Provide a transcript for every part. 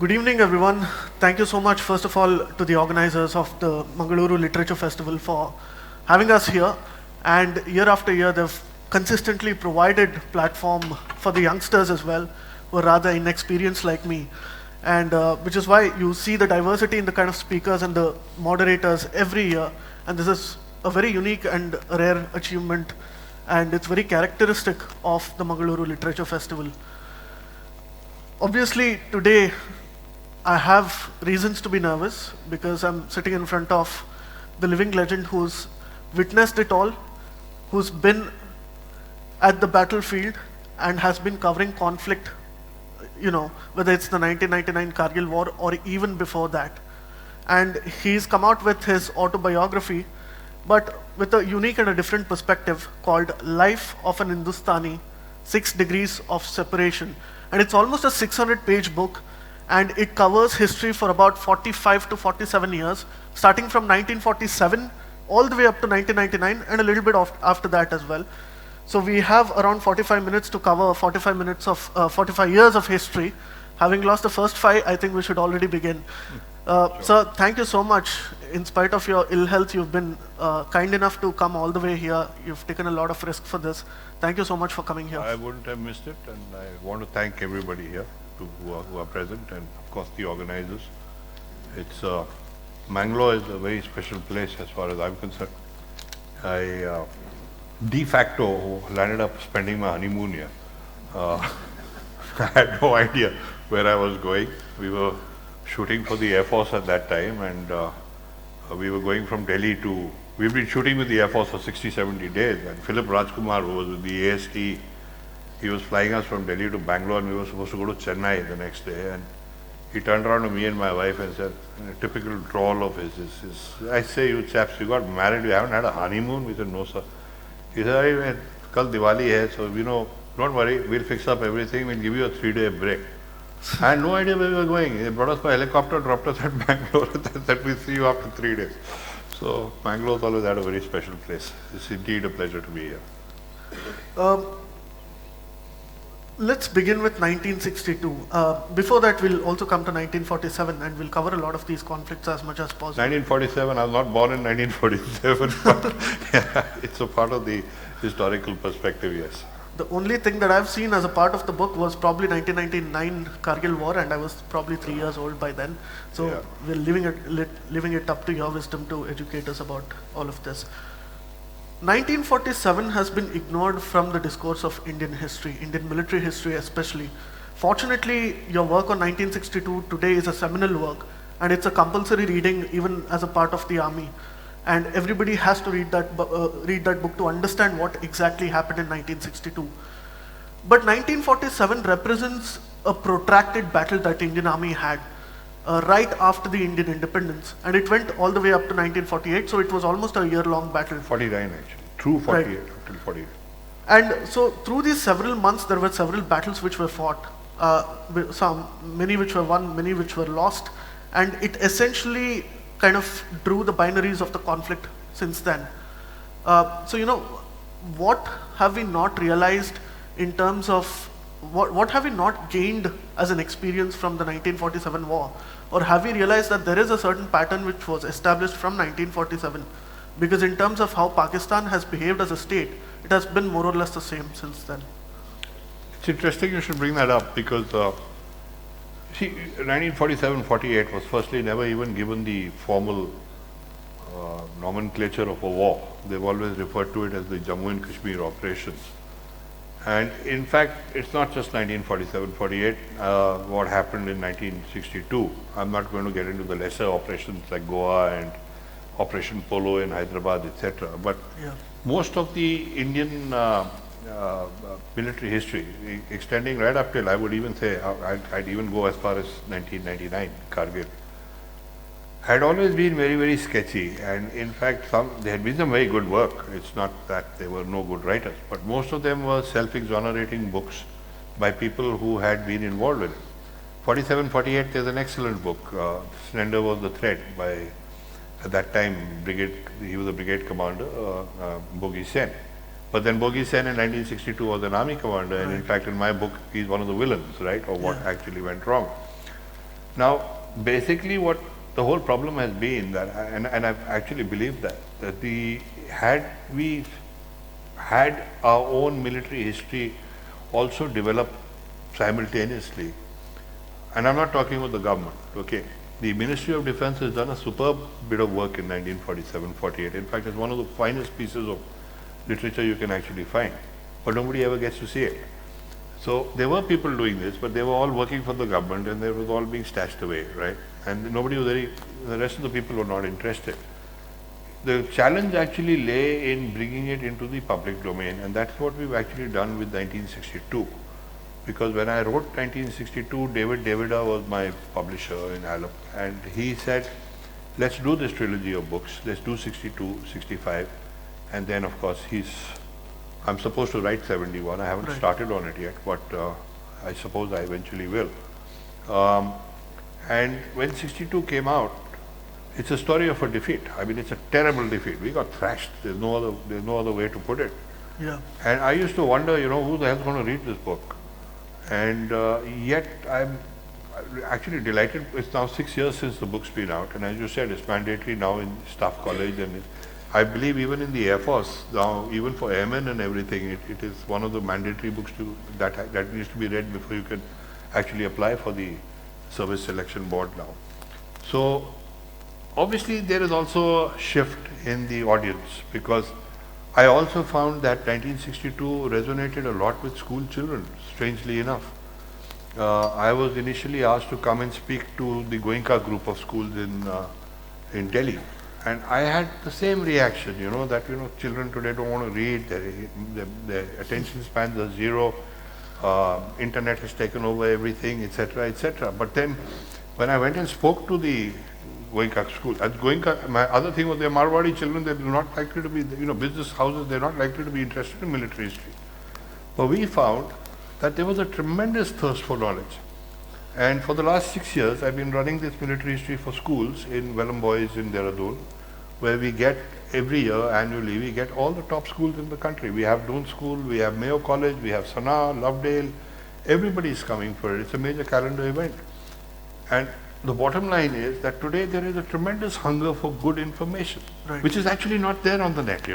Good evening, everyone. Thank you so much, first of all, to the organizers of the Mangaluru Literature Festival for having us here. And year after year, they've consistently provided platform for the youngsters as well, who are rather inexperienced like me. And which is why you see the diversity in the kind of speakers and the moderators every year. And this is a very unique and rare achievement. And it's very characteristic of the Mangaluru Literature Festival. Obviously, today I have reasons to be nervous because I'm sitting in front of the living legend who's witnessed it all, who's been at the battlefield and has been covering conflict, whether it's the 1999 Kargil War or even before that. And he's come out with his autobiography, but with a unique and a different perspective called Life of an Industani, 6 Degrees of Separation. And it's almost a 600-page book, and it covers history for about 45 to 47 years, starting from 1947 all the way up to 1999 and a little bit after that as well. So we have around 45 minutes to cover 45 years of history. Having lost the first 5, I think we should already begin. Sure. Sir, thank you so much. In spite of your ill health, you've been kind enough to come all the way here. You've taken a lot of risk for this. Thank you so much for coming here. I wouldn't have missed it, and I want to thank everybody here who are present, and of course the organizers. It's Mangalore is a very special place as far as I'm concerned. I de facto landed up spending my honeymoon here. I had no idea where I was going. We were shooting for the Air Force at that time, and we were going from Delhi to, we've been shooting with the Air Force for 60, 70 days, and Philip Rajkumar, who was with the AST, he was flying us from Delhi to Bangalore, and we were supposed to go to Chennai the next day, and he turned around to me and my wife and said, in a typical drawl of his, I say, you chaps, you got married, you haven't had a honeymoon? We said, no sir. He said, "Hey, kal Diwali hai, so don't worry, we'll fix up everything, we'll give you a 3-day break." I had no idea where we were going. They brought us by helicopter, dropped us at Bangalore, and said, we'll see you after 3 days. So Bangalore's always had a very special place. It's indeed a pleasure to be here. Let's begin with 1962. Before that, we'll also come to 1947, and we'll cover a lot of these conflicts as much as possible. 1947, I was not born in 1947, but yeah, it's a part of the historical perspective, yes. The only thing that I've seen as a part of the book was probably 1999 Kargil War, and I was probably 3 years old by then. So Yeah. we're leaving it up to your wisdom to educate us about all of this. 1947 has been ignored from the discourse of Indian history, Indian military history especially. Fortunately, your work on 1962 today is a seminal work, and it's a compulsory reading even as a part of the army. And everybody has to read that book to understand what exactly happened in 1962. But 1947 represents a protracted battle that the Indian Army had right after the Indian independence, and it went all the way up to 1948, so it was almost a year-long battle. 49 actually, through 48, Right. until 48. And so through these several months, there were several battles which were fought, many which were won, many which were lost, and it essentially kind of drew the binaries of the conflict since then. What have we not realized in terms of, what have we not gained as an experience from the 1947 war? Or have we realized that there is a certain pattern which was established from 1947? Because in terms of how Pakistan has behaved as a state, it has been more or less the same since then. It's interesting you should bring that up because, 1947-48 was firstly never even given the formal nomenclature of a war. They've always referred to it as the Jammu and Kashmir operations. And in fact, it's not just 1947-48, what happened in 1962. I'm not going to get into the lesser operations like Goa and Operation Polo in Hyderabad, etc. But Yeah. most of the Indian military history, extending right up till, I would even say, I'd even go as far as 1999, Kargil, had always been very, very sketchy. And in fact, there had been some very good work. It's not that there were no good writers, but most of them were self-exonerating books by people who had been involved with it. 47-48, there's an excellent book, Slender Was the Thread, by, at that time, he was a brigade commander, Bogi Sen. But then Bogi Sen in 1962 was an army commander, and in fact in my book he's one of the villains, right, of what actually went wrong. Now, basically what the whole problem has been that, and I've actually believed that had we had our own military history also developed simultaneously, and I'm not talking about the government, okay. The Ministry of Defense has done a superb bit of work in 1947-48. In fact, it's one of the finest pieces of literature you can actually find, but nobody ever gets to see it. So there were people doing this, but they were all working for the government and they was all being stashed away, right? And nobody was the rest of the people were not interested. The challenge actually lay in bringing it into the public domain, and that's what we've actually done with 1962. Because when I wrote 1962, David Davida was my publisher in Alum, and he said, let's do this trilogy of books, let's do 62, 65, and then of course I'm supposed to write 71, I haven't started on it yet, but I suppose I eventually will. And when 62 came out, it's a story of a defeat. I mean, it's a terrible defeat. We got thrashed, there's no other way to put it. Yeah. And I used to wonder, who the hell's going to read this book? And yet I'm actually delighted. It's now 6 years since the book's been out, and as you said, it's mandatory now in staff college, and I believe even in the Air Force now, even for airmen and everything, it is one of the mandatory books that needs to be read before you can actually apply for the Service Selection Board now. So obviously there is also a shift in the audience, because I also found that 1962 resonated a lot with school children, strangely enough. I was initially asked to come and speak to the Goenka group of schools in Delhi. And I had the same reaction, that children today don't want to read, their attention spans are zero, internet has taken over everything, etc., etc. But then when I went and spoke to the Goenka school, at Goenka, my other thing was they're Marwadi children, they're not likely to be, business houses, they're not likely to be interested in military history. But we found that there was a tremendous thirst for knowledge. And for the last 6 years, I've been running this military history for schools in Welham Boys in Dehradun, where we get every year, annually, we get all the top schools in the country. We have Doon School, we have Mayo College, we have Sana, Lovedale, everybody is coming for it. It's a major calendar event. And the bottom line is that today there is a tremendous hunger for good information, which is actually not there on the net,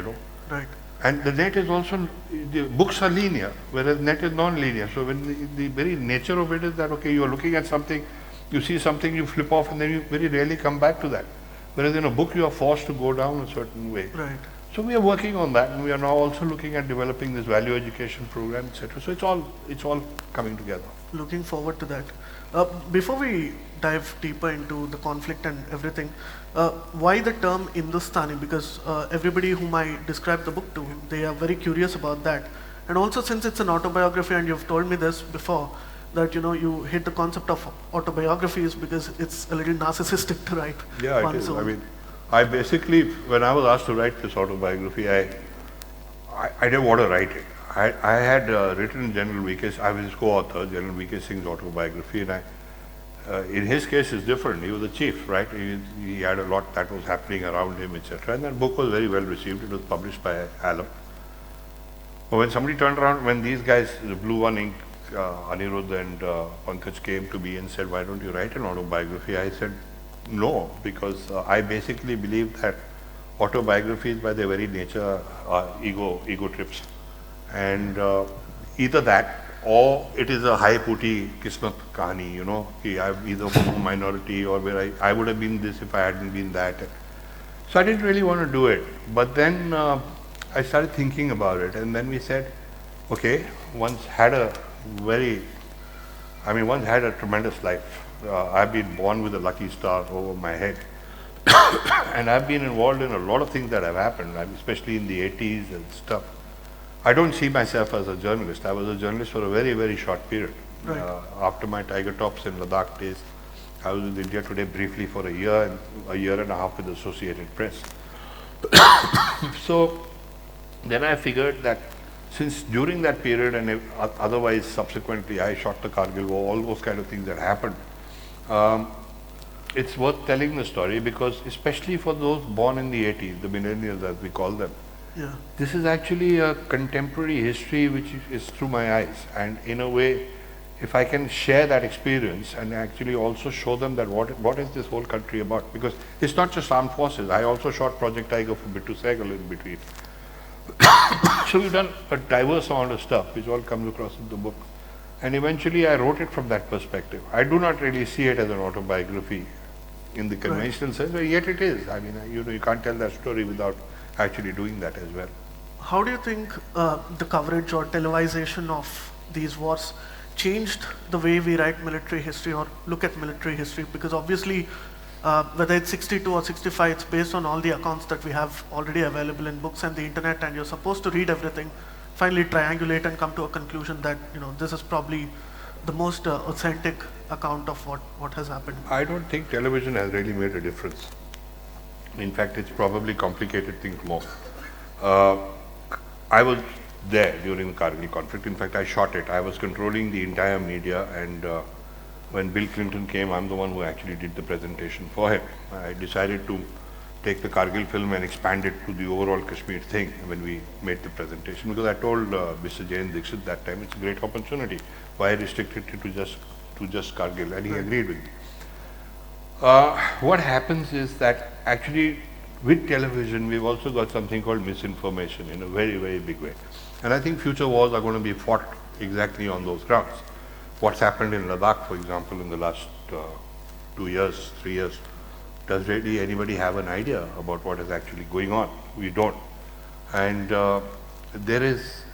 Right. And the net is also, the books are linear, whereas net is non-linear. So when the very nature of it is that, okay, you're looking at something, you see something, you flip off, and then you very rarely come back to that. Whereas in a book, you are forced to go down a certain way. Right. So we are working on that, and we are now also looking at developing this value education program, etc. So it's all coming together. Looking forward to that. Before we dive deeper into the conflict and everything, why the term Industani? Because everybody whom I describe the book to, they are very curious about that. And also, since it's an autobiography, and you've told me this before, that you hate the concept of autobiographies because it's a little narcissistic to write. Yeah, it is. I mean, I basically, when I was asked to write this autobiography, I didn't want to write it. I had written General VK, I was his co-author, General VK Singh's autobiography, and in his case it's different. He was the chief, right? He had a lot that was happening around him, etc. And that book was very well received. It was published by Alum. But when somebody turned around, when these guys, the Blue One Ink, Anirudh and Pankaj came to me and said, why don't you write an autobiography? I said, no, because I basically believe that autobiographies by their very nature are ego trips. And either that, or it is a high puti kismat kahani, I'm either from a minority or where I would have been this if I hadn't been that. So I didn't really want to do it. But then I started thinking about it, and then we said, okay, once had a tremendous life. I've been born with a lucky star over my head. And I've been involved in a lot of things that have happened, especially in the 80s and stuff. I don't see myself as a journalist. I was a journalist for a very, very short period. Right. After my Tiger Tops in Ladakh days, I was with India Today briefly for a year and a half with the Associated Press. So then I figured that since during that period and otherwise subsequently I shot the Kargil War, all those kind of things that happened, it's worth telling the story, because especially for those born in the 80s, the millennials as we call them, Yeah. this is actually a contemporary history which is through my eyes, and in a way if I can share that experience and actually also show them that what is this whole country about, because it's not just armed forces. I also shot Project Tiger for Bittu Sehgal in between. So we've done a diverse amount of stuff which all comes across in the book. And eventually I wrote it from that perspective. I do not really see it as an autobiography in the conventional sense, but yet it is. I mean, you can't tell that story without actually doing that as well. How do you think the coverage or televisation of these wars changed the way we write military history or look at military history? Because obviously, whether it's 62 or 65, it's based on all the accounts that we have already available in books and the internet, and you're supposed to read everything, finally triangulate and come to a conclusion that this is probably the most authentic account of what has happened. I don't think television has really made a difference. In fact, it's probably complicated things more. I was there during the Kargil conflict. In fact, I shot it. I was controlling the entire media, and when Bill Clinton came, I'm the one who actually did the presentation for him. I decided to take the Kargil film and expand it to the overall Kashmir thing when we made the presentation, because I told Mr. Jain Dixit that time, it's a great opportunity. Why restrict it to just Kargil? And he agreed with me. What happens is that actually with television, we've also got something called misinformation in a very, very big way. And I think future wars are going to be fought exactly on those grounds. What's happened in Ladakh, for example, in the last 2 years, 3 years, does really anybody have an idea about what is actually going on? We don't. And there is,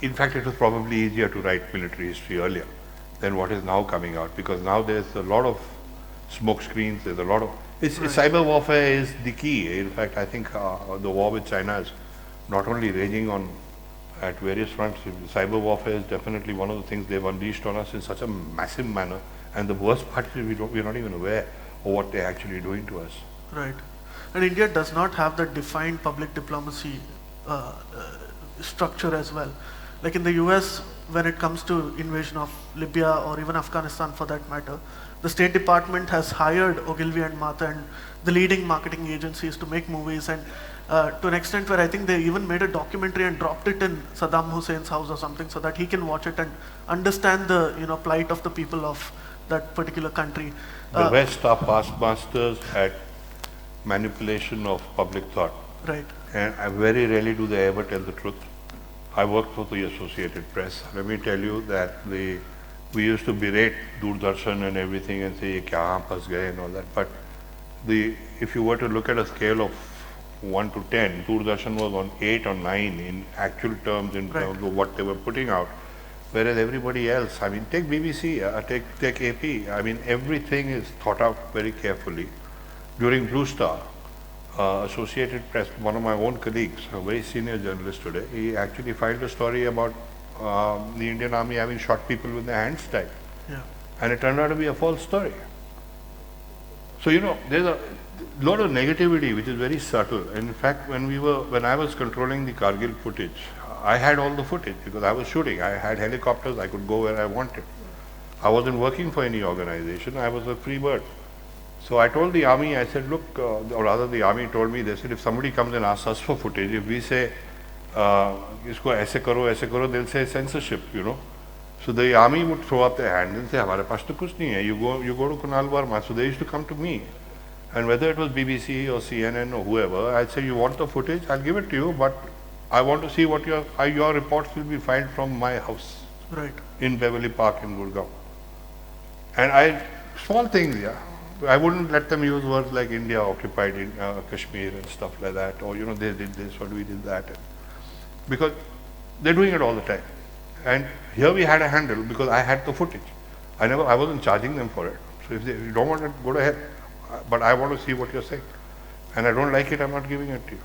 in fact, it was probably easier to write military history earlier than what is now coming out, because now there's a lot of smoke screens, there's a lot of, cyber warfare is the key. In fact, I think the war with China is not only raging on at various fronts, cyber warfare is definitely one of the things they've unleashed on us in such a massive manner, and the worst part is we're not even aware of what they're actually doing to us. Right. And India does not have that defined public diplomacy structure as well. Like in the US, when it comes to invasion of Libya or even Afghanistan for that matter, the State Department has hired Ogilvy and Matha and the leading marketing agencies to make movies, and to an extent where I think they even made a documentary and dropped it in Saddam Hussein's house or something so that he can watch it and understand the plight of the people of that particular country. The West are past masters at manipulation of public thought. Right. And very rarely do they ever tell the truth. I worked for the Associated Press. Let me tell you that we used to berate Doordarshan and everything and say, kahan phas gaye and all that. But if you were to look at a scale of 1 to 10, Doordarshan was on 8 or 9 in actual terms, in terms of what they were putting out. Whereas everybody else, I mean, take BBC, take AP, I mean, everything is thought out very carefully. During Blue Star, Associated Press, one of my own colleagues, a very senior journalist today, he actually filed a story about the Indian Army having shot people with their hands tied. Yeah. And it turned out to be a false story. So, there's a lot of negativity which is very subtle. And in fact, when I was controlling the Kargil footage, I had all the footage because I was shooting. I had helicopters, I could go where I wanted. I wasn't working for any organization, I was a free bird. So I told the army, I said, look, or rather the army told me, they said, if somebody comes and asks us for footage, if we say, isko aise karo, they'll say censorship, So the army would throw up their hand and say, hamare paas to kuch nahi hai. You go to Kunal Verma. So they used to come to me. And whether it was BBC or CNN or whoever, I'd say, you want the footage? I'll give it to you, but I want to see what your reports will be filed from my house. Right. In Beverly Park in Gurgaon. And small things, yeah. I wouldn't let them use words like India occupied in Kashmir and stuff like that, or they did this or we did that, because they're doing it all the time. And here we had a handle because I had the footage. I wasn't charging them for it. So if you don't want it, go ahead. But I want to see what you're saying, and I don't like it, I'm not giving it to you.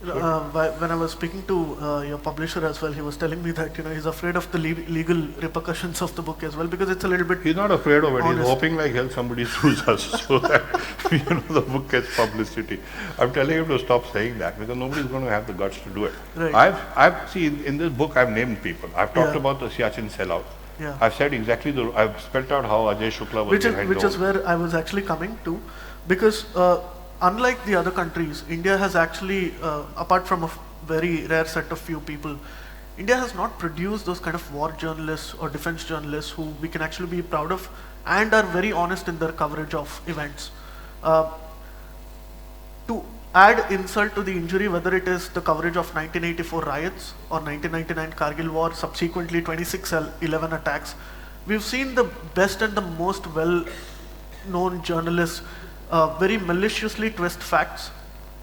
When I was speaking to your publisher as well, he was telling me that he's afraid of the legal repercussions of the book as well, because it's a little bit. He's not afraid of it. Honest. He's hoping like hell somebody sues us so that the book gets publicity. I'm telling him to stop saying that because nobody's going to have the guts to do it. Right. I've seen in this book I've named people. I've talked about the Siachen sellout. Yeah. I've said exactly I've spelled out how Ajay Shukla was behind which is where I was actually coming to, because unlike the other countries, India has actually, apart from a very rare set of few people, India has not produced those kind of war journalists or defense journalists who we can actually be proud of and are very honest in their coverage of events. Uh, to add insult to the injury, whether it is the coverage of 1984 riots or 1999 Kargil war, subsequently 26/11 attacks, we've seen the best and the most well-known journalists very maliciously twist facts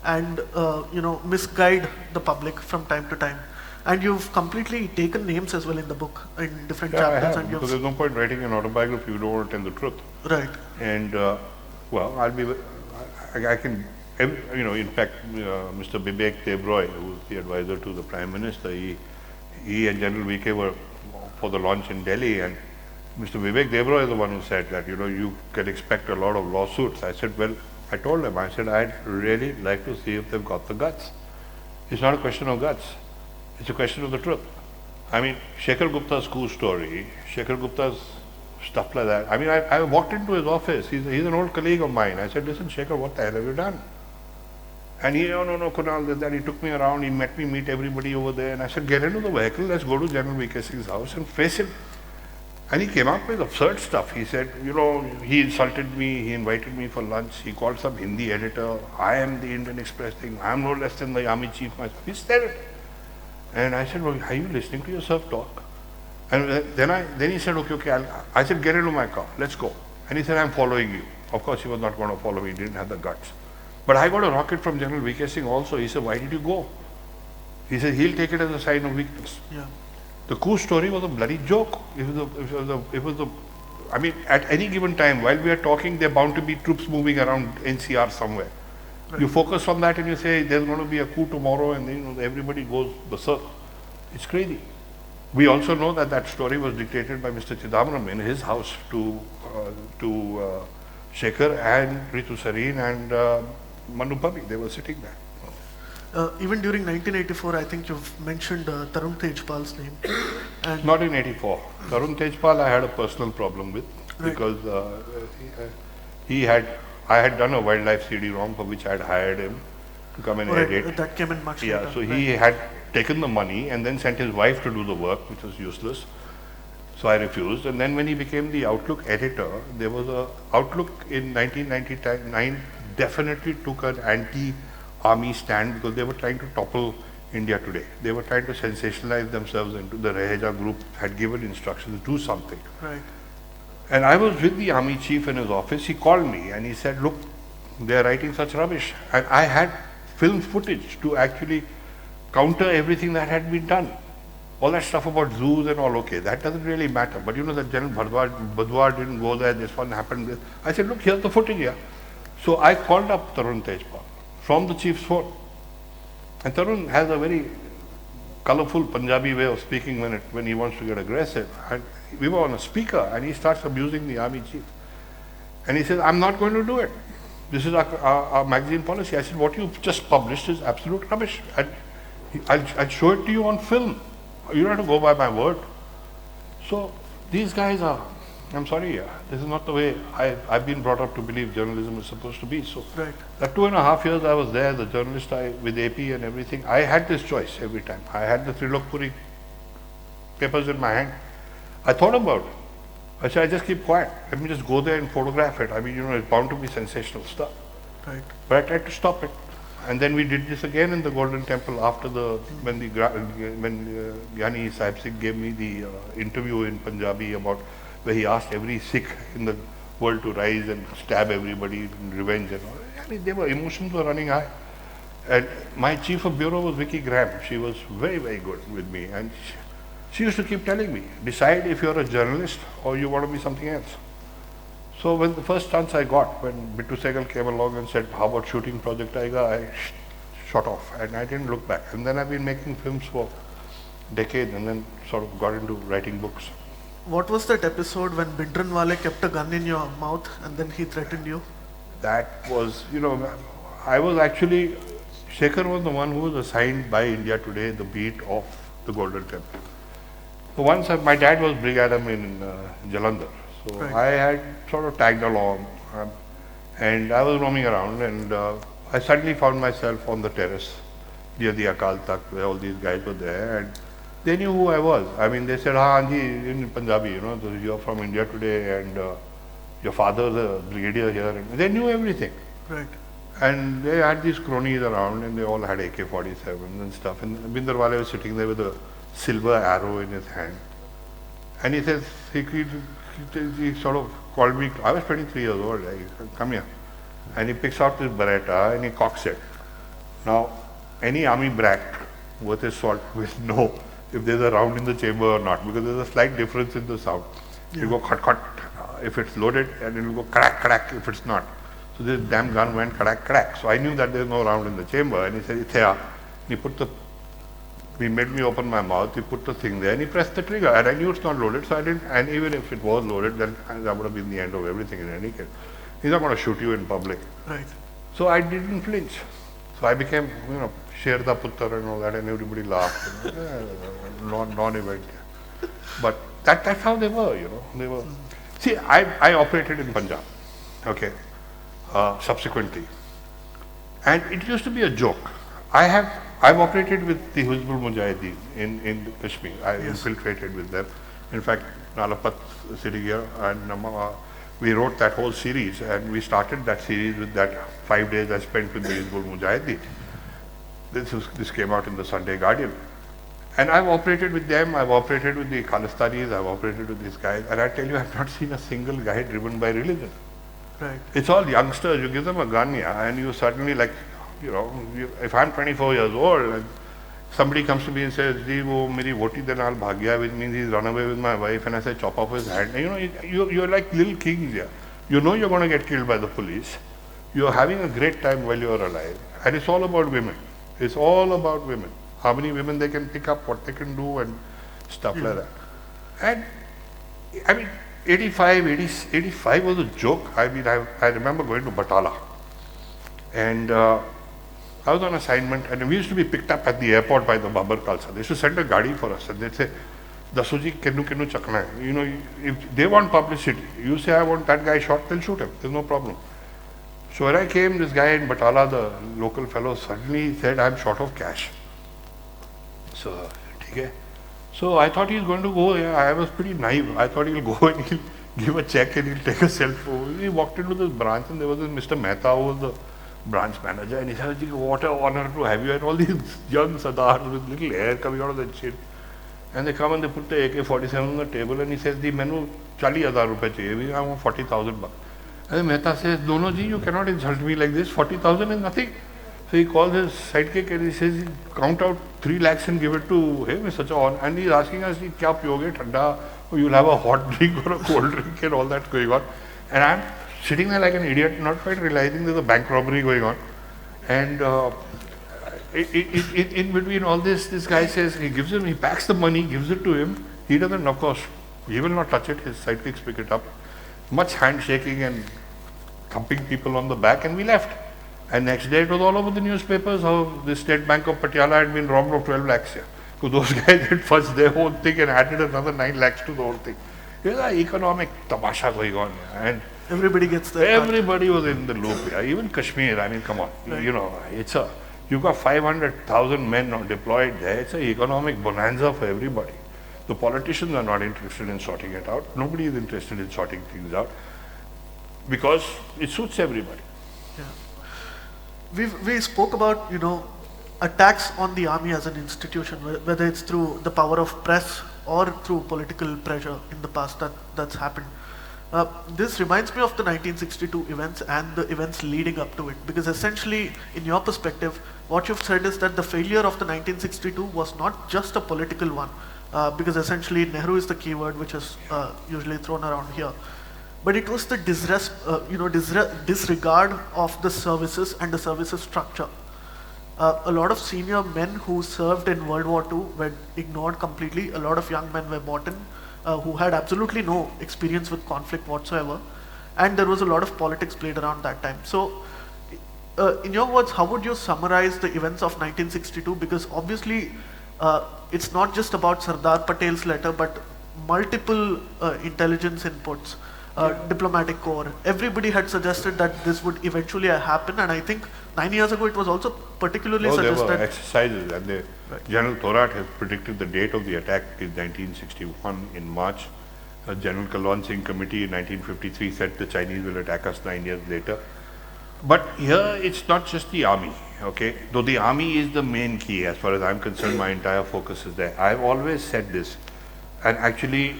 and misguide the public from time to time. And you've completely taken names as well in the book in different Yeah, I chapters. have, And because there's no point writing an autobiography if you don't want to tell the truth. right. And, well, I can, in fact, Mr. Bibek Debroy, who was the advisor to the Prime Minister, he and General VK were for the launch in Delhi, and Mr. Vivek Debroy is the one who said that, you can expect a lot of lawsuits. I said, well, I told him, I said, I'd really like to see if they've got the guts. It's not a question of guts. It's a question of the truth. I mean, Shekhar Gupta's coup story, Shekhar Gupta's stuff like that. I mean, I walked into his office. He's an old colleague of mine. I said, listen, Shekhar, what the hell have you done? And he, oh, no, Kunal, this, that. He took me around. He met me meet everybody over there. And I said, get into the vehicle. Let's go to General VK Singh's house and face him. And he came up with absurd stuff. He said, he insulted me. He invited me for lunch. He called some Hindi editor. I am the Indian Express thing. I am no less than the army chief myself. He said it. And I said, well, are you listening to yourself talk? And then he said, okay. I said, get into my car. Let's go. And he said, I'm following you. Of course, he was not going to follow me. He didn't have the guts. But I got a rocket from General VK Singh also. He said, why did you go? He said, he'll take it as a sign of weakness. Yeah. The coup story was a bloody joke. I mean, at any given time, while we are talking, there are bound to be troops moving around NCR somewhere. Right. You focus on that and you say, there's going to be a coup tomorrow, and then everybody goes berserk. It's crazy. We also know that story was dictated by Mr. Chidambaram in his house to Shekhar and Ritu Sareen and Manu Bhavi. They were sitting there. Even during 1984, I think you've mentioned Tarun Tejpal's name. And not in 84. Tarun Tejpal I had a personal problem with, right, because I had done a wildlife CD-ROM for which I had hired him to come and edit. That came in much later. Yeah, so he had taken the money and then sent his wife to do the work, which was useless. So I refused. And then when he became the Outlook editor, there was a Outlook in 1999 definitely took an anti-army stand because they were trying to topple India Today. They were trying to sensationalize themselves into the Raheja group had given instructions to do something. Right. And I was with the army chief in his office. He called me and he said, look, they are writing such rubbish. And I had film footage to actually counter everything that had been done. All that stuff about zoos and all, okay, that doesn't really matter. But that General Badwar didn't go there, this one happened. I said, look, here's the footage here. So I called up Tarun Tejpal from the chief's phone. And Tarun has a very colorful Punjabi way of speaking when he wants to get aggressive. And we were on a speaker and he starts abusing the army chief. And he says, I'm not going to do it. This is our magazine policy. I said, what you've just published is absolute rubbish. And I'll show it to you on film. You don't have to go by my word. So these guys are, I'm sorry, this is not the way I've been brought up to believe journalism is supposed to be. So right. That 2.5 years I was there, the journalist with AP and everything, I had this choice every time. I had the Trilokpuri papers in my hand. I thought about it. I said, I just keep quiet. Let me just go there and photograph it. I mean, it's bound to be sensational stuff. Right. But I tried to stop it. And then we did this again in the Golden Temple after when Gyani Sahib Singh gave me the interview in Punjabi about where he asked every Sikh in the world to rise and stab everybody in revenge and all. I mean, emotions were running high. And my chief of bureau was Vicky Graham. She was very, very good with me. And she used to keep telling me, decide if you're a journalist or you want to be something else. So when the first chance I got, when Bittu Sehgal came along and said, how about shooting Project Tiger, I shot off and I didn't look back. And then I've been making films for decades and then sort of got into writing books. What was that episode when Bindranwale kept a gun in your mouth and then he threatened you? That was, I was actually, Shekhar was the one who was assigned by India Today the beat of the Golden Temple. So once my dad was Brigadam in Jalandhar. So right. I had sort of tagged along and I was roaming around and I suddenly found myself on the terrace near the Akal Takht where all these guys were there and They knew who I was. I mean, they said, "Ah, Anji," in Punjabi, you know, so you're from India today, and your father's a brigadier here. And they knew everything. Right. And they had these cronies around, and they all had AK-47s and stuff. And Bindarwale was sitting there with a silver arrow in his hand. And he says, he sort of called me, I was 23 years old, he said, "Come here." And he picks out this Beretta and he cocks it. Now, any army brat worth his salt will know if there's a round in the chamber or not, because there's a slight difference in the sound. Yeah. It'll go cut, cut if it's loaded, and it'll go crack, crack if it's not. So this damn gun went crack, crack. So I knew that there's no round in the chamber, and he said, "It's here." He made me open my mouth, he put the thing there, and he pressed the trigger, and I knew it's not loaded, so I didn't, and even if it was loaded, then that would have been the end of everything in any case. He's not going to shoot you in public. Right. So I didn't flinch. So I became, Sherda Puttar and all that, and everybody laughed. Non-event. But that's how they were, They were. See, I operated in Punjab, okay, subsequently. And it used to be a joke. I've operated with the Hizbul Mujahideen in Kashmir. I infiltrated with them. In fact, Nalapat sitting here, and we wrote that whole series, and we started that series with that 5 days I spent with the Hizbul Mujahideen. This came out in the Sunday Guardian. And I've operated with them, I've operated with the Khalistanis, I've operated with these guys, and I tell you, I've not seen a single guy driven by religion. Right. It's all youngsters. You give them a gun, and you suddenly if I'm 24 years old and somebody comes to me and says, "Ji, wo meri voti de naal bhag gaya," which means he's run away with my wife, and I say, "Chop off his hand." You're like little kings here. You know you're going to get killed by the police. You're having a great time while you're alive. And it's all about women. It's all about women. How many women they can pick up, what they can do, and stuff like that. And, I mean, 85 was a joke. I mean, I remember going to Batala. And I was on assignment, and we used to be picked up at the airport by the Babar Khalsa. They used to send a gadi for us, and they'd say, "Dasuji, kennu chakna hai." If they want publicity, you say, "I want that guy shot," they'll shoot him. There's no problem. So when I came, this guy in Batala, the local fellow, suddenly said, "I'm short of cash." So, okay. So I thought he's going to go. Yeah, I was pretty naive. I thought he'll go and he'll give a check and he'll take a selfie. He walked into this branch, and there was this Mr. Mehta, who was the branch manager, and he said, "What an honor to have you." And all these young Sardars with little hair coming out of that shit. And they come and they put the AK-47 on the table, and he says, "The menu 40,000 rupees chahiye. I want 40,000 bucks." And Mehta says, "No, ji, you cannot insult me like this. 40,000 is nothing." So he calls his sidekick and he says, "Count out 3 lakhs and give it to him." It's such a honor. And he's asking us, "Kya piyoge, thanda? Or you'll have a hot drink or a cold drink," and all that going on. And I'm sitting there like an idiot, not quite realizing there's a bank robbery going on. And in between all this guy says, he packs the money, gives it to him. He doesn't, of course, he will not touch it. His sidekicks pick it up. Much handshaking and thumping people on the back, and we left. And next day it was all over the newspapers how the State Bank of Patiala had been robbed of 12 lakhs here. So those guys had fudged their whole thing and added another 9 lakhs to the whole thing. There's an economic tamasha going on here. And everybody gets that. Everybody was in the loop here. Even Kashmir, I mean, come on. Right. You've got 500,000 men deployed there. It's an economic bonanza for everybody. The politicians are not interested in sorting it out. Nobody is interested in sorting things out because it suits everybody. Yeah. We spoke about, attacks on the army as an institution, whether it's through the power of press or through political pressure in the past that's happened. This reminds me of the 1962 events and the events leading up to it, because essentially, in your perspective, what you've said is that the failure of the 1962 was not just a political one, because essentially Nehru is the keyword which is usually thrown around here, but it was the disregard of the services and the services structure. A lot of senior men who served in World War II were ignored completely. A lot of young men were brought in who had absolutely no experience with conflict whatsoever, and there was a lot of politics played around that time. So, in your words, how would you summarize the events of 1962? Because obviously, it's not just about Sardar Patel's letter, but multiple intelligence inputs diplomatic corps. Everybody had suggested that this would eventually happen, and I think 9 years ago it was also particularly No, there suggested. were exercises, and General Thorat has predicted the date of the attack is 1961 in March. General Kalwan Singh Committee in 1953 said the Chinese will attack us 9 years later. But here it's not just the army, okay? Though the army is the main key, as far as I'm concerned, my entire focus is there. I've always said this, and actually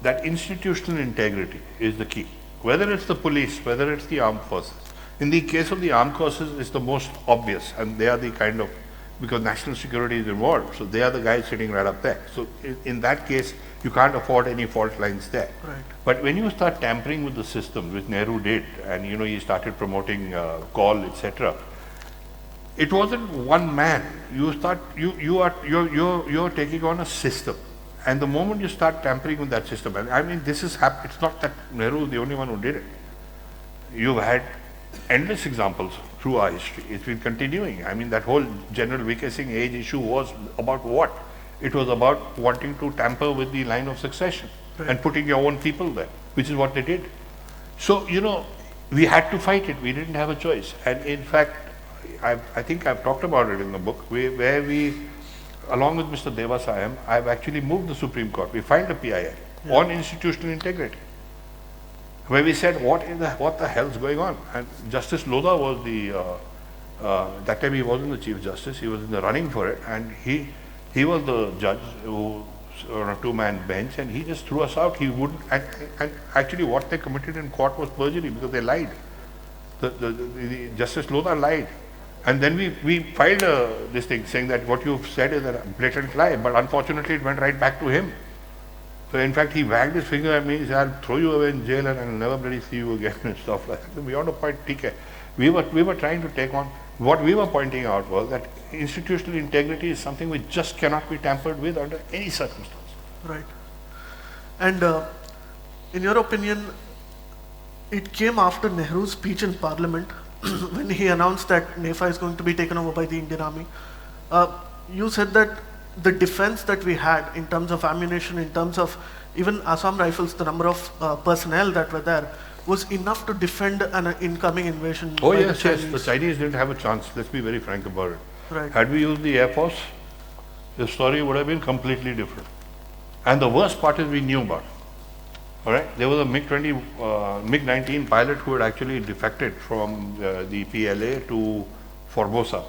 that institutional integrity is the key. Whether it's the police, whether it's the armed forces. In the case of the armed forces, it's the most obvious, and they are the kind of, because national security is involved, so they are the guys sitting right up there. So in that case, you can't afford any fault lines there. Right. But when you start tampering with the system, which Nehru did, and he started promoting call, etc., it wasn't one man. You're taking on a system, and the moment you start tampering with that system, and I mean this is it's not that Nehru is the only one who did it. You've had endless examples through our history. It's been continuing. I mean, that whole General VK Singh age issue was about what? It was about wanting to tamper with the line of succession and putting your own people there, which is what they did. So, we had to fight it. We didn't have a choice. And in fact, I think I've talked about it in the book, where we, along with Mr. Devasayam, I've actually moved the Supreme Court. We filed a PIL on institutional integrity, where we said, what the hell's going on? And Justice Lodha was that time he wasn't the Chief Justice, he was in the running for it, and he was the judge who on a two-man bench, and he just threw us out. He wouldn't, and actually what they committed in court was perjury, because they lied. The Justice Lodha lied. And then we filed this thing saying that what you've said is a blatant lie, but unfortunately it went right back to him. So in fact, he wagged his finger at me. He said, "I'll throw you away in jail and I'll never bloody see you again," and stuff like that. Beyond a point, TK. We were trying to take on, what we were pointing out was that institutional integrity is something which just cannot be tampered with under any circumstance. Right. And in your opinion, it came after Nehru's speech in Parliament when he announced that NEFA is going to be taken over by the Indian Army. You said that the defense that we had in terms of ammunition, in terms of even Assam rifles, the number of personnel that were there was enough to defend an incoming invasion. Oh yes, the Chinese didn't have a chance. Let's be very frank about it. Right. Had we used the Air Force, the story would have been completely different. And the worst part is we knew about it. All right, there was a MiG-19 pilot who had actually defected from the PLA to Formosa,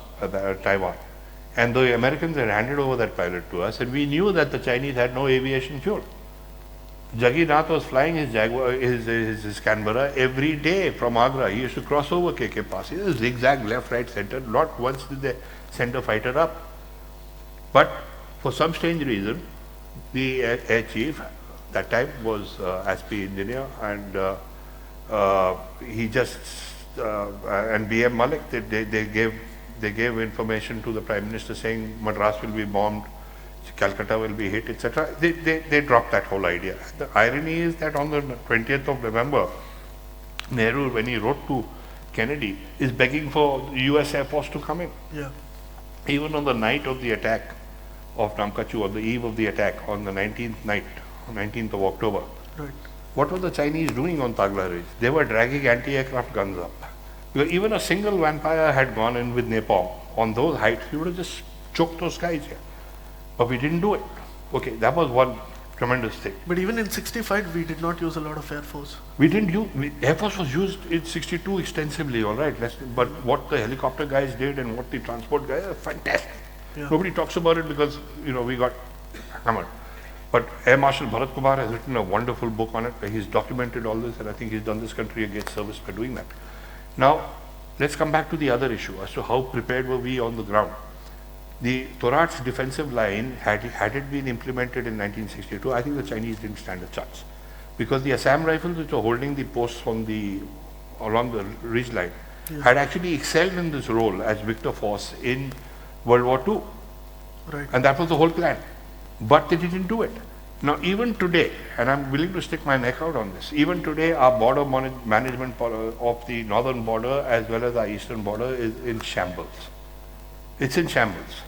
Taiwan. And the Americans had handed over that pilot to us, and we knew that the Chinese had no aviation fuel. Jagannath was flying his Jaguar, his Canberra every day from Agra. He used to cross over KK Pass. He was zigzag left, right, center. Not once did they send a fighter up. But for some strange reason, the air chief, that time was ASP engineer, and he just, and BM Malik, they gave information to the Prime Minister saying Madras will be bombed, Calcutta will be hit, etc. They dropped that whole idea. The irony is that on the 20th of November, Nehru, when he wrote to Kennedy, is begging for the US Air Force to come in. Yeah. Even on the night of the attack of Namkachu, on the eve of the attack, on the 19th of October, Right. what were the Chinese doing on Tagla Ridge? They were dragging anti-aircraft guns up. Because even a single vampire had gone in with napalm on those heights, we would have just choked those guys here. But we didn't do it. Okay, that was one tremendous thing. But even in 65, we did not use a lot of Air Force. We didn't use, Air Force was used in 62 extensively, all right. But what the helicopter guys did and what the transport guys, fantastic. Yeah. Nobody talks about it because, we got hammered. But Air Marshal Bharat Kumar has written a wonderful book on it where he's documented all this, and I think he's done this country a great service by doing that. Now, let's come back to the other issue as to how prepared were we on the ground. The Thorat's defensive line, had it been implemented in 1962, I think the Chinese didn't stand a chance. Because the Assam rifles, which were holding the posts along the ridge line, had actually excelled in this role as victor force in World War II. Right. And that was the whole plan. But they didn't do it. Now, even today, and I'm willing to stick my neck out on this, even today our border management of the northern border as well as our eastern border is in shambles. It's in shambles.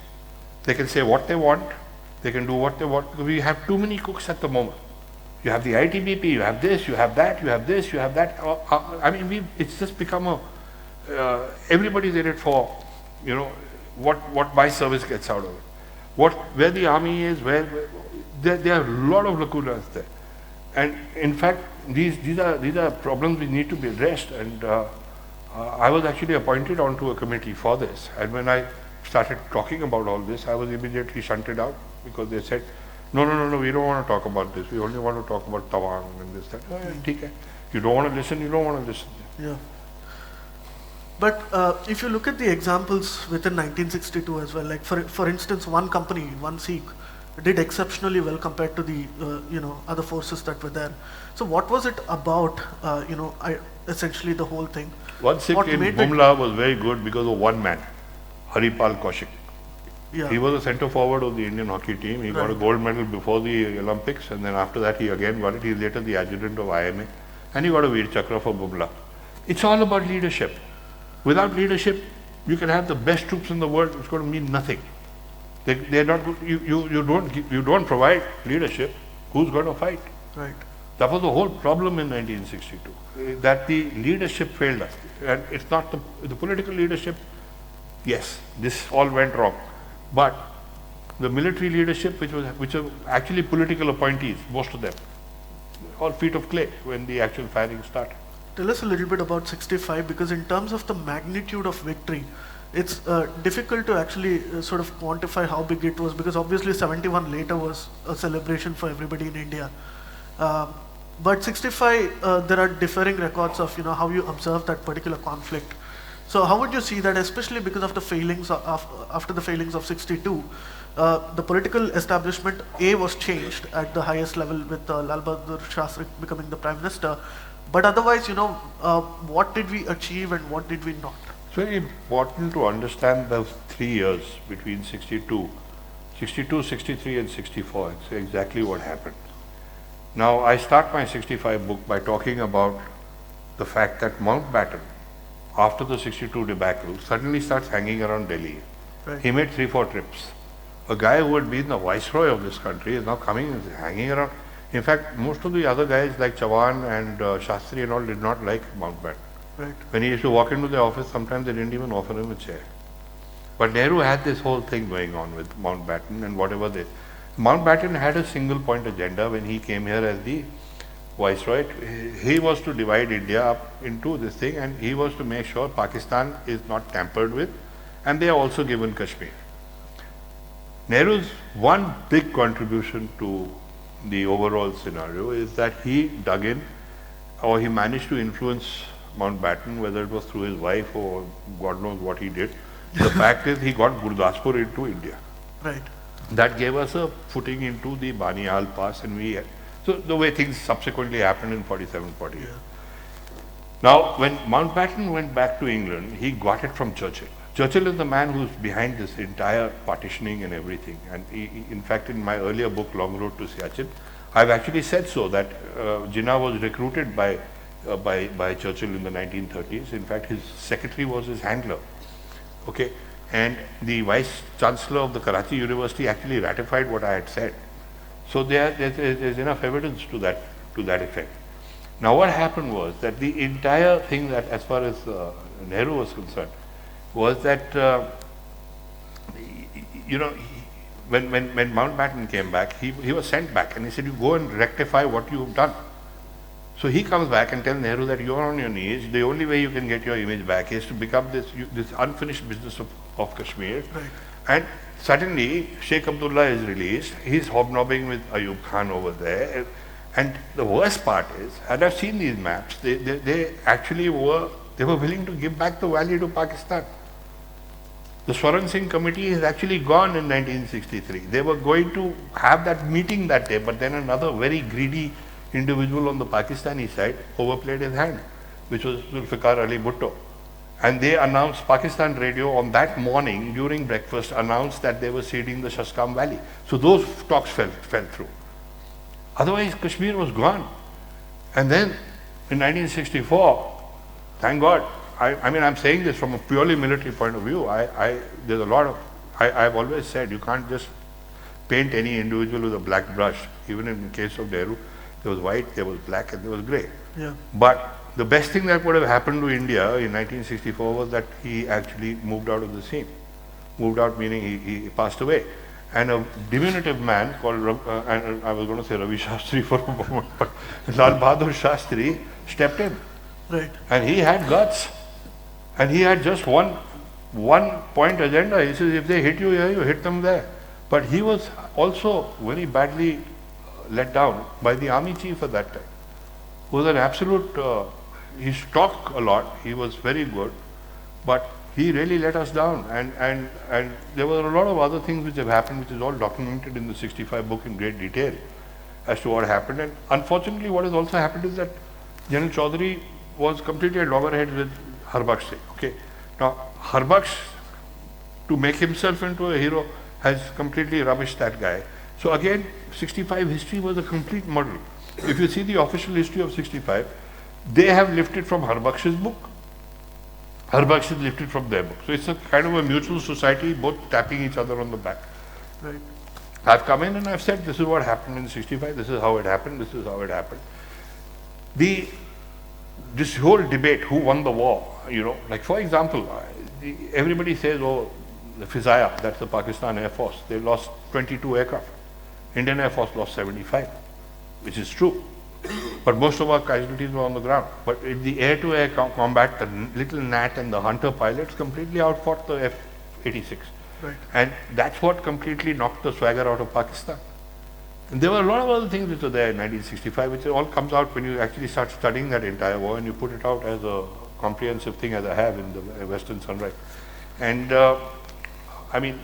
They can say what they want, they can do what they want, because we have too many cooks at the moment. You have the ITBP, you have this, you have that, you have this, you have that. I mean, it's just become a, everybody's in it for, you know, what my service gets out of it. Where the army is, there are a lot of lacunas there. And in fact, these are problems which need to be addressed. And I was actually appointed onto a committee for this. And when I started talking about all this, I was immediately shunted out because they said, no, we don't want to talk about this. We only want to talk about Tawang and this, that. Oh, yeah, okay. You don't want to listen, you don't want to listen. Yeah. But if you look at the examples within 1962 as well, like for instance, one company, one Sikh, did exceptionally well compared to the other forces that were there. So what was it about, essentially the whole thing? One Sikh in Bumla was very good because of one man, Haripal Kaushik. Yeah. He was a centre forward of the Indian hockey team. He got a gold medal before the Olympics, and then after that he again got it. He is later the adjutant of IMA, and he got a Veer Chakra for Bumla. It's all about leadership. Without leadership, you can have the best troops in the world. It's going to mean nothing. They're not. You don't provide leadership. Who's going to fight? Right. That was the whole problem in 1962. That the leadership failed us, and it's not the political leadership. Yes, this all went wrong, but the military leadership, which are actually political appointees, most of them, all feet of clay when the actual firing started. Tell us a little bit about 65, because in terms of the magnitude of victory, it's difficult to actually sort of quantify how big it was, because obviously 71 later was a celebration for everybody in India. But 65, there are differing records of how you observe that particular conflict. So how would you see that, especially because of the failings after the failings of 62, the political establishment was changed at the highest level with Lal Bahadur Shastri becoming the Prime Minister, but otherwise, what did we achieve and what did we not? It's very important to understand those 3 years between 62, 63 and 64. It's exactly what happened. Now, I start my 65 book by talking about the fact that Mountbatten, after the 62 debacle, suddenly starts hanging around Delhi. Right. He made 3-4 trips. A guy who had been the viceroy of this country is now coming and hanging around. In fact, most of the other guys like Chavan and Shastri and all did not like Mountbatten. Right. When he used to walk into the office, sometimes they didn't even offer him a chair. But Nehru had this whole thing going on with Mountbatten and whatever they... Mountbatten had a single point agenda when he came here as the viceroy. He was to divide India up into this thing, and he was to make sure Pakistan is not tampered with, and they are also given Kashmir. Nehru's one big contribution to the overall scenario is that he dug in, or he managed to influence Mountbatten, whether it was through his wife or God knows what he did. The fact is he got Gurdaspur into India. Right. That gave us a footing into the Banial Pass, and so the way things subsequently happened in 47, 48. Yeah. Now, when Mountbatten went back to England, he got it from Churchill. Churchill is the man who's behind this entire partitioning and everything. And in fact, in my earlier book, Long Road to Siachen, I've actually said so, that Jinnah was recruited by Churchill in the 1930s. In fact, his secretary was his handler. Okay, and the vice chancellor of the Karachi University actually ratified what I had said. So there's enough evidence to that effect. Now, what happened was that the entire thing, that as far as Nehru was concerned, was that when Mountbatten came back, he was sent back, and he said, "You go and rectify what you've done." So he comes back and tells Nehru that you're on your knees. The only way you can get your image back is to become this unfinished business of Kashmir. Right. And suddenly, Sheikh Abdullah is released. He's hobnobbing with Ayub Khan over there. And the worst part is, and I've seen these maps, they actually were willing to give back the valley to Pakistan. The Sharan Singh committee is actually gone in 1963. They were going to have that meeting that day, but then another very greedy individual on the Pakistani side overplayed his hand, which was Zulfikar Ali Bhutto. And they announced, Pakistan radio on that morning during breakfast announced that they were ceding the Shashkam Valley. So those talks fell through. Otherwise, Kashmir was gone. And then in 1964, thank God, I mean, I'm saying this from a purely military point of view. There's a lot of, I've always said, you can't just paint any individual with a black brush, even in the case of Nehru. There was white, there was black, and there was grey. Yeah. But the best thing that would have happened to India in 1964 was that he actually moved out of the scene. Moved out meaning he passed away. And a diminutive man called, and I was going to say Ravi Shastri for a moment, but Lal Bahadur Shastri stepped in. Right. And he had guts. And he had just one point agenda. He says, if they hit you here, you hit them there. But he was also very badly let down by the army chief at that time, who was an absolute, he talked a lot, he was very good, but he really let us down. And there were a lot of other things which have happened, which is all documented in the 65 book in great detail as to what happened. And unfortunately, what has also happened is that General Chaudhary was completely at loggerheads with Harbaksh Singh. Okay. Now, Harbaksh, to make himself into a hero, has completely rubbished that guy. So again, 65 history was a complete muddle. If you see the official history of 65, they have lifted from Harbaksh's book, Harbaksh has lifted from their book. So it's a kind of a mutual society, both tapping each other on the back. Right. I've come in and I've said, this is what happened in 65, this is how it happened, this is how it happened. This whole debate, who won the war, like for example, everybody says, oh, the Fizaya, that's the Pakistan Air Force, they lost 22 aircraft. Indian Air Force lost 75, which is true. But most of our casualties were on the ground. But in the air-to-air combat, the little Nat and the Hunter pilots completely outfought the F-86. Right. And that's what completely knocked the swagger out of Pakistan. And there were a lot of other things which were there in 1965, which all comes out when you actually start studying that entire war and you put it out as a comprehensive thing, as I have in the Western Sunrise. And I mean,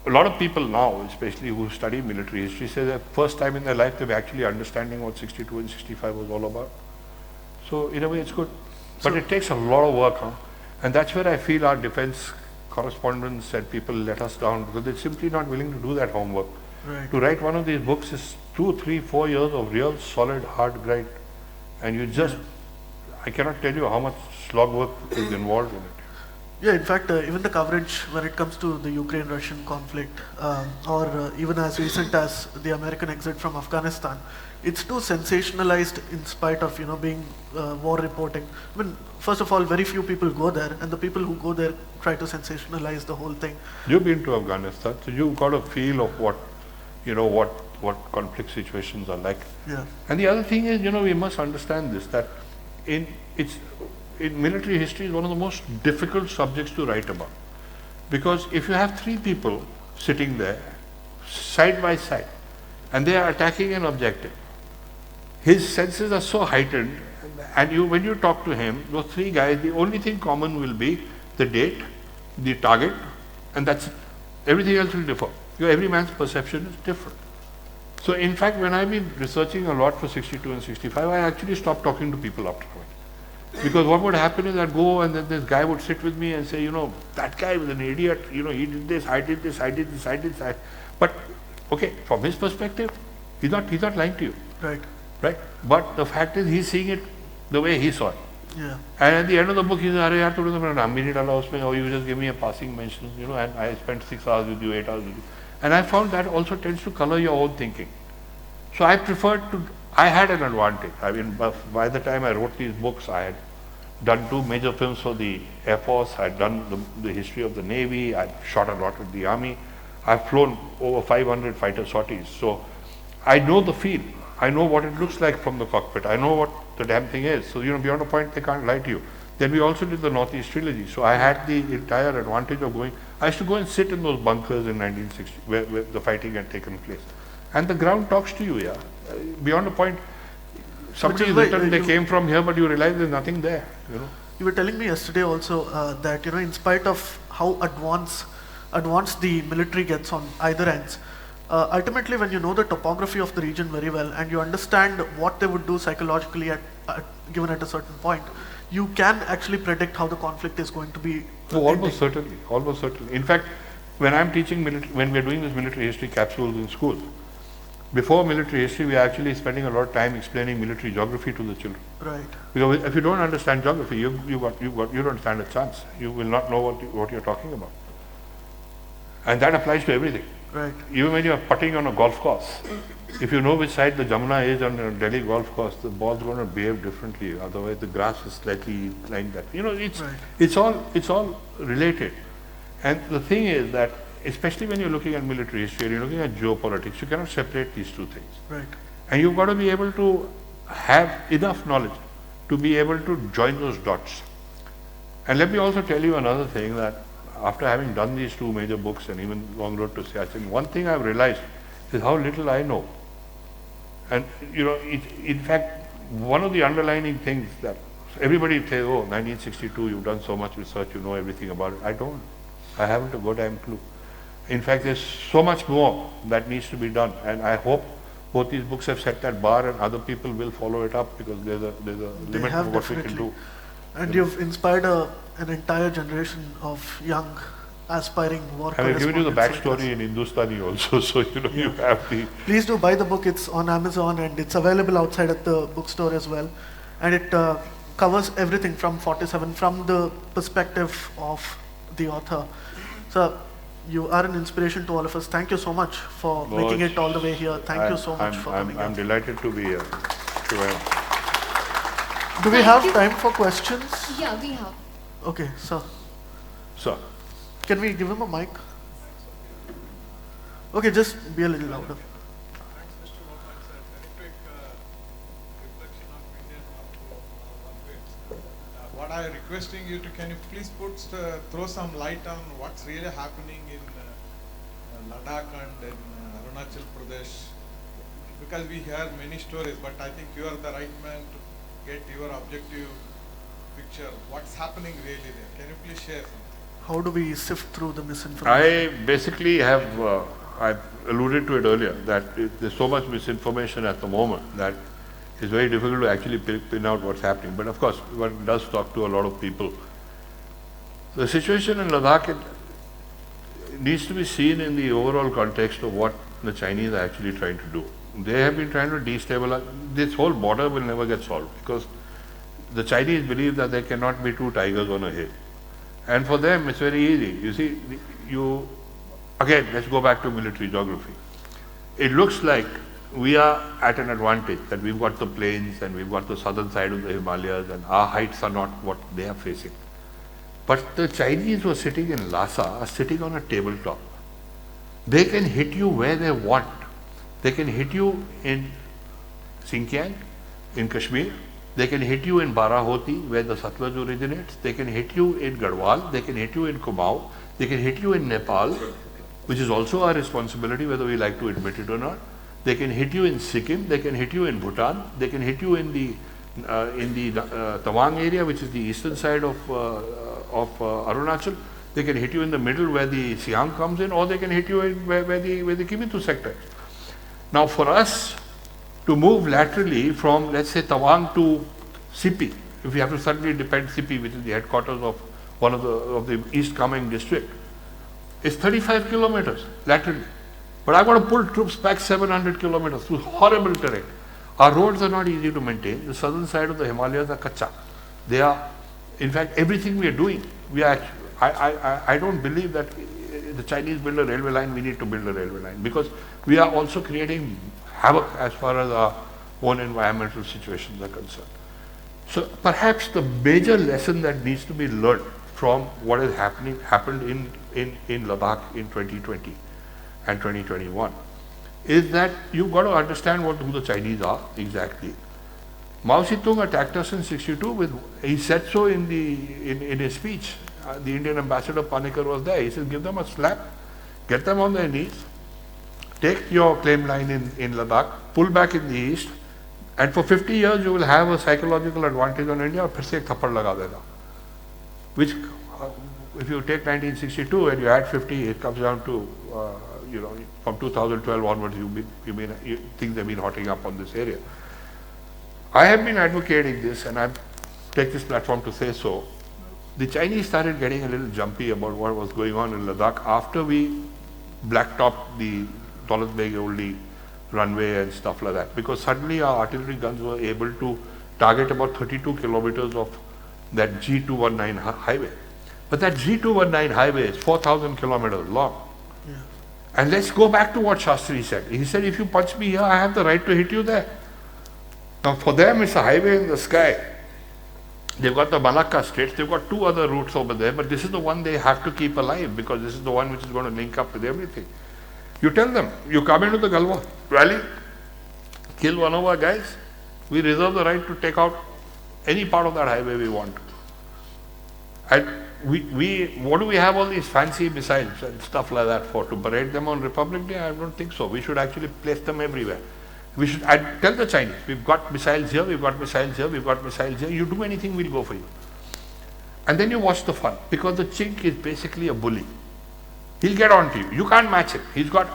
a lot of people now, especially who study military history, say that first time in their life they're actually understanding what 62 and 65 was all about. So in a way it's good. But it takes a lot of work, huh? And that's where I feel our defense correspondents and people let us down, because they're simply not willing to do that homework. Right. To write one of these books is 2, 3, 4 years of real solid hard grind. And you just, I cannot tell you how much slog work is involved in it. Yeah, in fact, even the coverage when it comes to the Ukraine-Russian conflict, or even as recent as the American exit from Afghanistan, it's too sensationalized in spite of being war reporting. I mean, first of all, very few people go there, and the people who go there try to sensationalize the whole thing. You've been to Afghanistan, so you've got a feel of what conflict situations are like. Yeah. And the other thing is, we must understand this, that in military history is one of the most difficult subjects to write about. Because if you have 3 people sitting there, side by side, and they are attacking an objective, his senses are so heightened, and when you talk to him, those 3 guys, the only thing common will be the date, the target, and that's it. Everything else will differ. Every man's perception is different. So in fact, when I've been researching a lot for 62 and 65, I actually stopped talking to people after a while. Because what would happen is I'd go and then this guy would sit with me and say, that guy was an idiot, he did this, I did this, I did this, I did that. But, okay, from his perspective, he's not lying to you. Right. Right? But the fact is, he's seeing it the way he saw it. Yeah. And at the end of the book, he says, Arey yaar, tode to mera naam bhi nahi dala usme, or you just give me a passing mention, and I spent 6 hours with you, 8 hours with you. And I found that also tends to color your own thinking. So I had an advantage. I mean, by the time I wrote these books, I had done 2 major films for the Air Force, I had done the history of the Navy, I shot a lot with the Army, I've flown over 500 fighter sorties. So I know the feel, I know what it looks like from the cockpit, I know what the damn thing is. So, beyond a point, they can't lie to you. Then we also did the Northeast Trilogy. So I had the entire advantage of going. I used to go and sit in those bunkers in 1960 where the fighting had taken place. And the ground talks to you, yeah. Beyond a point, somebody written they came from here, but you realize there's nothing there, You were telling me yesterday also that, in spite of how advanced the military gets on either ends, ultimately when you know the topography of the region very well and you understand what they would do psychologically given at a certain point, you can actually predict how the conflict is going to be. Oh, almost certainly. In fact, when I'm teaching when we're doing this military history capsules in school, before military history, we are actually spending a lot of time explaining military geography to the children. Right. Because if you don't understand geography, you don't stand a chance. You will not know what you're talking about. And that applies to everything. Right. Even when you're putting on a golf course, if you know which side the Jamuna is on a Delhi golf course, the ball's going to behave differently. Otherwise, the grass is slightly like that. You know, it's all related. And the thing is that, especially when you're looking at military history, and you're looking at geopolitics, you cannot separate these two things. Right. And you've got to be able to have enough knowledge to be able to join those dots. And let me also tell you another thing, that after having done these two major books and even Long Road to Siachen, one thing I've realized is how little I know. And you know, in fact, one of the underlining things that everybody says, oh, 1962, you've done so much research, you know everything about it. I don't. I haven't a goddamn clue. In fact, there's so much more that needs to be done, and I hope both these books have set that bar, and other people will follow it up, because there's a limit to what we can do. And you've inspired an entire generation of young, aspiring war And I've given you the correspondents backstory in Industani also, so you know you have the. Please do buy the book. It's on Amazon and it's available outside at the bookstore as well. And it covers everything from 47 from the perspective of the author. So you are an inspiration to all of us. Thank you so much for making it all the way here. Thank you so much for coming. I'm delighted to be here. Do we have time for questions? Yeah, we have. Okay, sir. Sir. Can we give him a mic? Okay, just be a little louder. Thanks, Mr. Verma. It's a terrific reflection of Indian one. What I'm requesting you to, can you please throw some light on what's really happening in Ladakh and in Arunachal Pradesh? Because we hear many stories, but I think you are the right man to get your objective picture. What's happening really there? Can you please share something? How do we sift through the misinformation? I basically have, I alluded to it earlier, that there's so much misinformation at the moment that it's very difficult to actually pin out what's happening. But of course, one does talk to a lot of people. The situation in Ladakh needs to be seen in the overall context of what the Chinese are actually trying to do. They have been trying to destabilize. This whole border will never get solved, because the Chinese believe that there cannot be two tigers on a hill. And for them, it's very easy. You see, again, let's go back to military geography. It looks like we are at an advantage, that we've got the plains and we've got the southern side of the Himalayas, and our heights are not what they are facing. But the Chinese who are sitting in Lhasa are sitting on a tabletop. They can hit you where they want. They can hit you in Xinjiang, in Kashmir. They can hit you in Barahoti, where the Satluj originates. They can hit you in Garhwal. They can hit you in Kumaon. They can hit you in Nepal, which is also our responsibility, whether we like to admit it or not. They can hit you in Sikkim. They can hit you in Bhutan. They can hit you in the Tawang area, which is the eastern side of Arunachal. They can hit you in the middle, where the Siang comes in, or they can hit you in where the Kimitu sector is. Now, for us to move laterally from, let's say, Tawang to Sipi, if we have to suddenly depend Sipi, which is the headquarters of one of the East Kameng district, is 35 kilometers laterally. But I've got to pull troops back 700 kilometers through horrible terrain. Our roads are not easy to maintain. The southern side of the Himalayas are kacha. They are, in fact, everything we are doing, I don't believe that the Chinese build a railway line, we need to build a railway line, because we are also creating havoc as far as our own environmental situations are concerned. So perhaps the major lesson that needs to be learned from what is happened in Ladakh in 2020 and 2021 is that you've got to understand who the Chinese are exactly. Mao Zedong attacked us in '62 he said so in his speech. The Indian ambassador Panikkar was there. He said, give them a slap, get them on their knees, take your claim line in Ladakh, pull back in the east, and for 50 years you will have a psychological advantage on India, और फिर से एक थप्पड़ लगा देगा. Which, if you take 1962 and you add 50, it comes down to, from 2012 onwards, things have been hotting up on this area. I have been advocating this, and I take this platform to say so. The Chinese started getting a little jumpy about what was going on in Ladakh after we blacktopped the Daulat Beg Oldi runway and stuff like that, because suddenly our artillery guns were able to target about 32 kilometers of that G219 highway. But that G219 highway is 4,000 kilometers long. Yeah. And let's go back to what Shastri said. He said, if you punch me here, I have the right to hit you there. Now for them, it's a highway in the sky. They've got the Malacca Straits, they've got 2 other routes over there, but this is the one they have to keep alive because this is the one which is going to link up with everything. You tell them, you come into the Galwa Valley, kill one of our guys, we reserve the right to take out any part of that highway we want. And what do we have all these fancy missiles and stuff like that for? To parade them on Republic Day? I don't think so. We should actually place them everywhere. We should tell the Chinese, we've got missiles here, we've got missiles here, we've got missiles here. You do anything, we'll go for you. And then you watch the fun, because the Chink is basically a bully. He'll get on to you. You can't match him. He's got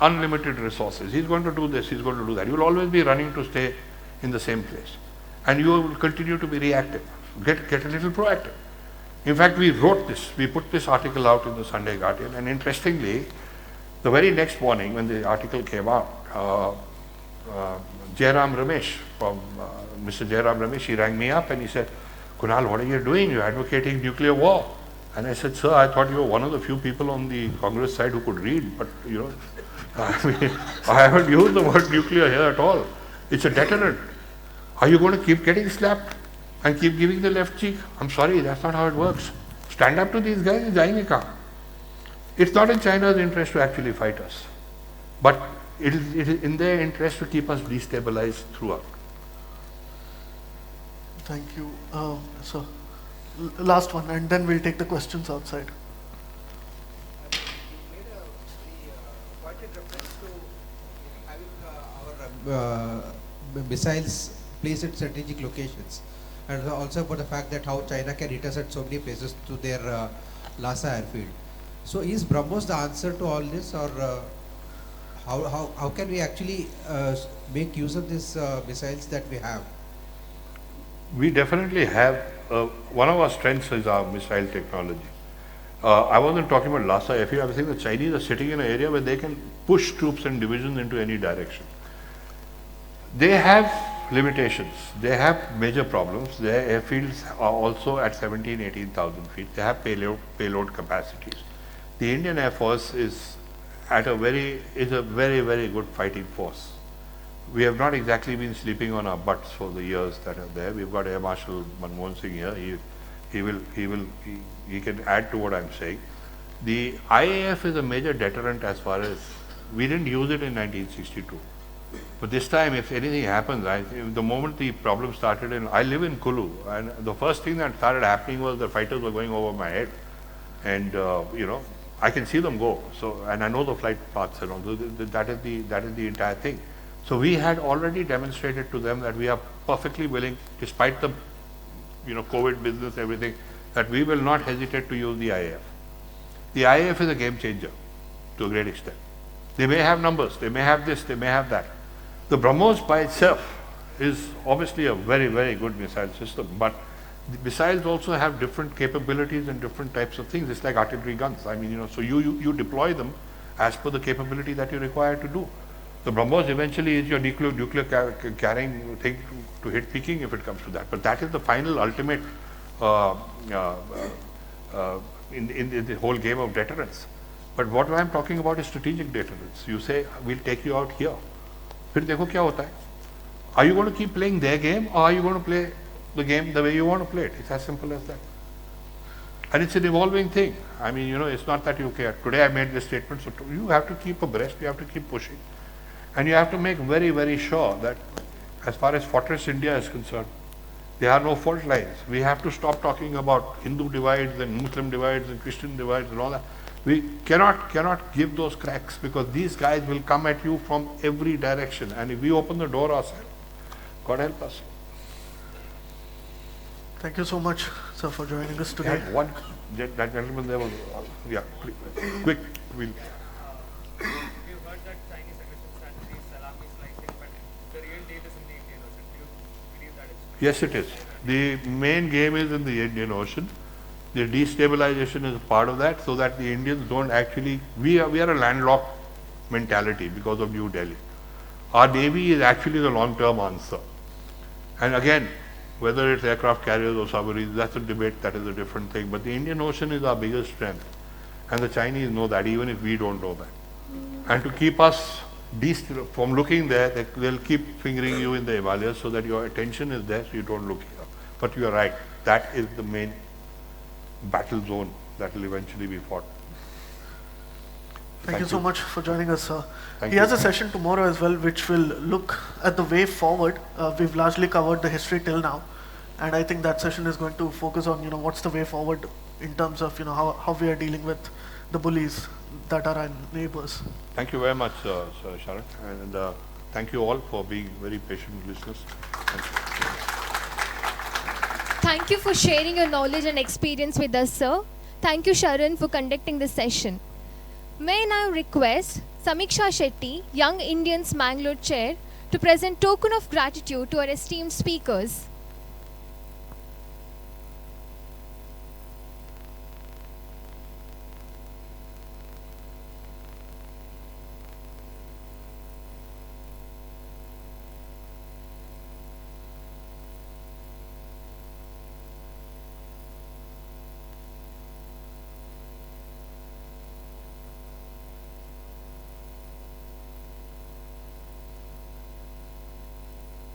unlimited resources. He's going to do this, he's going to do that. You'll always be running to stay in the same place. And you will continue to be reactive. Get a little proactive. In fact, we wrote this. We put this article out in the Sunday Guardian. And interestingly, the very next morning when the article came out, Jairam Ramesh, from Mr. Jairam Ramesh, he rang me up and he said, Kunal, what are you doing? You're advocating nuclear war. And I said, sir, I thought you were one of the few people on the Congress side who could read, but I mean, I haven't used the word nuclear here at all. It's a deterrent. Are you going to keep getting slapped and keep giving the left cheek? I'm sorry, that's not how it works. Stand up to these guys and jayenge kahan? It's not in China's interest to actually fight us, but it is in their interest to keep us destabilized throughout. Thank you. So, last one, and then we'll take the questions outside. You made a very pointed reference to having our missiles placed at strategic locations, and also about the fact that how China can hit us at so many places to their Lhasa airfield. So is BrahMos the answer to all this, or how can we actually make use of these missiles that we have? We definitely have, one of our strengths is our missile technology. I wasn't talking about Lhasa airfield. I was saying the Chinese are sitting in an area where they can push troops and divisions into any direction. They have limitations. They have major problems. Their airfields are also at 17,000, 18,000 feet. They have payload capacities. The Indian Air Force is a very, very good fighting force. We have not exactly been sleeping on our butts for the years that are there. We've got Air Marshal Manmohan Singh here. He can add to what I'm saying. The IAF is a major deterrent as far as, we didn't use it in 1962. But this time, if anything happens, the moment the problem started, I live in Kulu, and the first thing that started happening was the fighters were going over my head. And, I can see them go. So, and I know the flight paths and all. That is the entire thing. So we had already demonstrated to them that we are perfectly willing, despite the, COVID business, everything, that we will not hesitate to use the IAF. The IAF is a game changer to a great extent. They may have numbers, they may have this, they may have that. The BrahMos by itself is obviously a very, very good missile system, but the missiles also have different capabilities and different types of things. It's like artillery guns. I mean, so you deploy them as per the capability that you require to do. The BrahMos eventually is your nuclear carrying thing to hit Peking if it comes to that. But that is the final ultimate in the whole game of deterrence. But what I'm talking about is strategic deterrence. You say, we'll take you out here. फिर देखो क्या होता है? Are you going to keep playing their game, or are you going to play the game the way you want to play it? It's as simple as that. And it's an evolving thing. I mean, it's not that you care. Today I made this statement, so you have to keep abreast, you have to keep pushing. And you have to make very, very sure that as far as Fortress India is concerned, there are no fault lines. We have to stop talking about Hindu divides and Muslim divides and Christian divides and all that. We cannot give those cracks, because these guys will come at you from every direction. And if we open the door ourselves, God help us. Thank you so much, sir, for joining us today. That gentleman there was, quick. We've heard that Chinese aggression strategy is salami slicing, but the real deal is in the Indian Ocean. Do you believe that it's true? Yes, it is. The main game is in the Indian Ocean. The destabilization is part of that, so that the Indians don't actually, we are a landlocked mentality because of New Delhi. Our Navy is actually the long-term answer. And again, whether it's aircraft carriers or submarines, that's a debate, that is a different thing. But the Indian Ocean is our biggest strength. And the Chinese know that, even if we don't know that. and to keep us from looking there. They'll keep fingering you in the Himalayas so that your attention is there, so you don't look here. But you are right. That is the main battle zone that will eventually be fought. Thank you so much for joining us, sir. Thank He has you. a session tomorrow as well, which will look at the way forward. We've largely covered the history till now, and I think that session is going to focus on, what's the way forward in terms of, how we are dealing with the bullies that are our neighbors. Thank you very much, Sir Sharan, and thank you all for being very patient listeners. Thank you. Thank you for sharing your knowledge and experience with us, sir. Thank you, Sharan, for conducting this session. May I now request Samiksha Shetty, Young Indians Mangalore Chair, to present token of gratitude to our esteemed speakers.